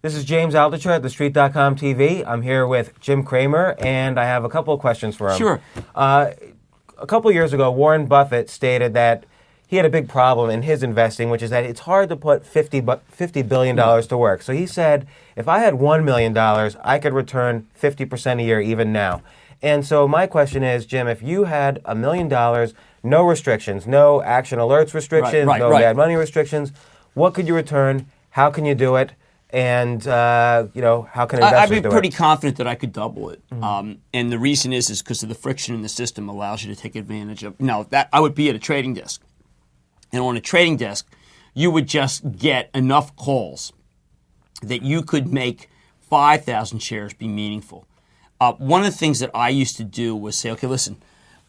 This is James Altucher at TheStreet.com TV. I'm here with Jim Cramer, and I have a couple of questions for him. Sure. A couple of years ago, Warren Buffett stated that he had a big problem in his investing, which is that it's hard to put $50 billion to work. So he said, if I had $1 million, I could return 50% a year even now. And so my question is, Jim, if you had $1 million, no restrictions, no action alerts restrictions, no bad money restrictions, what could you return? How can you do it? And, how can investors do it? I'd be pretty confident that I could double it. Mm-hmm. And the reason is because of the friction in the system allows you to take advantage of. Now, that I would be at a trading desk. And on a trading desk, you would just get enough calls that you could make 5,000 shares be meaningful. One of the things that I used to do was say, okay, listen,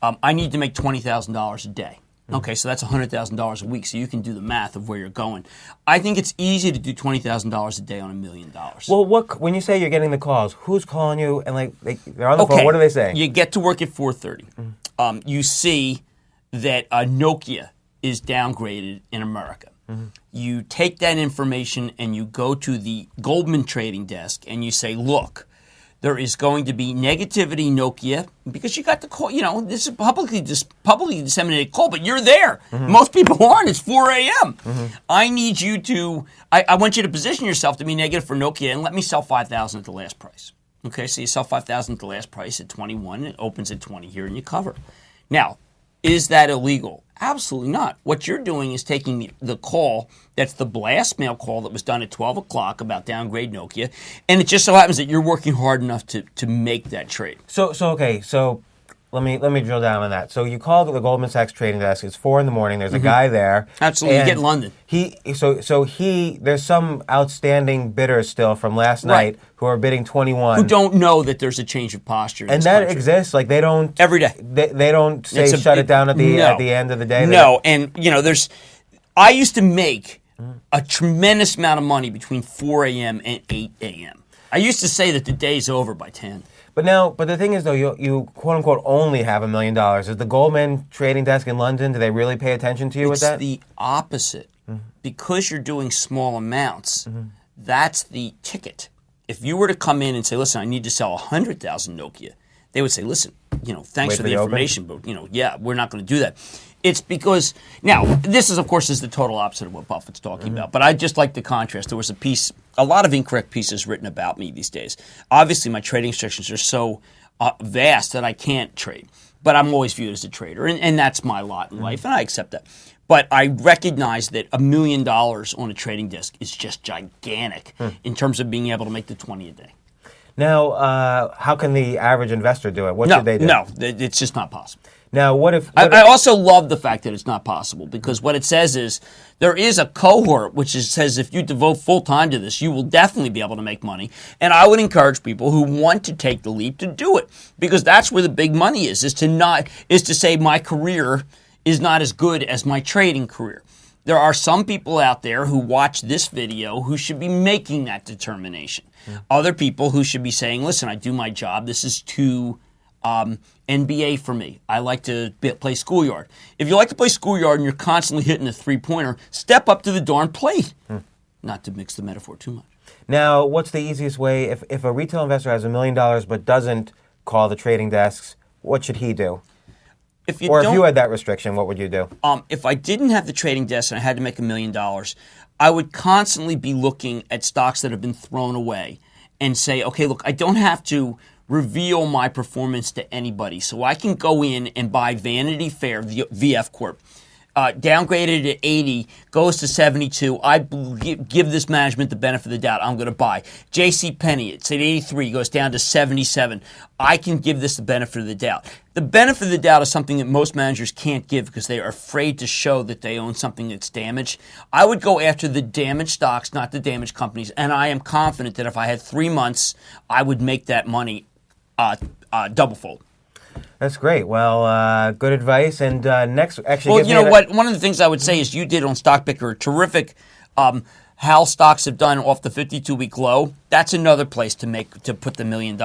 I need to make $20,000 a day. Okay, so that's $100,000 a week, so you can do the math of where you're going. I think it's easy to do $20,000 a day on $1 million. Well, when you say you're getting the calls, who's calling you? And they're on the phone. What are they saying? You get to work at 4:30. You see that Nokia is downgraded in America. Mm-hmm. You take that information and you go to the Goldman trading desk and you say, look, there is going to be negativity, Nokia, because you got the call. This is publicly disseminated call, but you're there. Mm-hmm. Most people aren't. It's 4 a.m. Mm-hmm. I need you to. I want you to position yourself to be negative for Nokia and let me sell 5,000 at the last price. Okay, so you sell 5,000 at the last price at 21. It opens at 20 here, and you cover. Now, is that illegal? Absolutely not. What you're doing is taking the call, that's the blast mail call that was done at 12 o'clock about downgrade Nokia, and it just so happens that you're working hard enough to make that trade. So let me drill down on that. So you call the Goldman Sachs trading desk. It's 4 a.m. There's a guy there. Absolutely, you get in London. There's some outstanding bidders still from last night who are bidding 21. Who don't know that there's a change of posture in this country. Exists. They don't every day. They don't say shut it down at the end of the day. No, and I used to make a tremendous amount of money between 4 a.m. and 8 a.m. I used to say that the day's over by 10. But the thing is, though, you quote unquote only have $1 million. Is the Goldman trading desk in London? Do they really pay attention to you with that? It's the opposite. Mm-hmm. Because you're doing small amounts, that's the ticket. If you were to come in and say, listen, I need to sell 100,000 Nokia, they would say, listen, thanks for the information, but we're not going to do that. It's because now this is, of course, the total opposite of what Buffett's talking about. But I just like the contrast. There was a lot of incorrect pieces written about me these days. Obviously, my trading restrictions are so vast that I can't trade. But I'm always viewed as a trader, and that's my lot in life, and I accept that. But I recognize that $1 million on a trading desk is just gigantic in terms of being able to make the 20 a day. Now, how can the average investor do it? What should they do? No, it's just not possible. Now, what if... I also love the fact that it's not possible, because what it says is there is a cohort which says if you devote full time to this, you will definitely be able to make money. And I would encourage people who want to take the leap to do it, because that's where the big money is to say my career is not as good as my trading career. There are some people out there who watch this video who should be making that determination. Other people who should be saying, listen, I do my job. This is too NBA for me. I like to play schoolyard. If you like to play schoolyard and you're constantly hitting a three-pointer, step up to the darn plate. Not to mix the metaphor too much. Now, what's the easiest way? If a retail investor has $1 million but doesn't call the trading desks, what should he do? If you had that restriction, what would you do? If I didn't have the trading desk and I had to make $1 million, I would constantly be looking at stocks that have been thrown away and say, okay, look, I don't have to reveal my performance to anybody. So I can go in and buy Vanity Fair, the VF Corp. Downgraded at 80, goes to 72. I give this management the benefit of the doubt. I'm going to buy. J.C. Penney, it's at 83, goes down to 77. I can give this the benefit of the doubt. The benefit of the doubt is something that most managers can't give because they are afraid to show that they own something that's damaged. I would go after the damaged stocks, not the damaged companies, and I am confident that if I had 3 months, I would make that money double-fold. That's great. Well, good advice. And next, actually, well, you know what? One of the things I would say is you did on StockPicker a terrific how stocks have done off the 52-week low. That's another place to put the $1 million.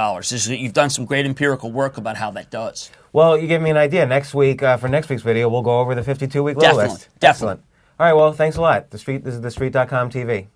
You've done some great empirical work about how that does. Well, you gave me an idea. Next week, for next week's video, we'll go over the 52-week low list. Definitely. Excellent. All right. Well, thanks a lot. This is TheStreet.com TV.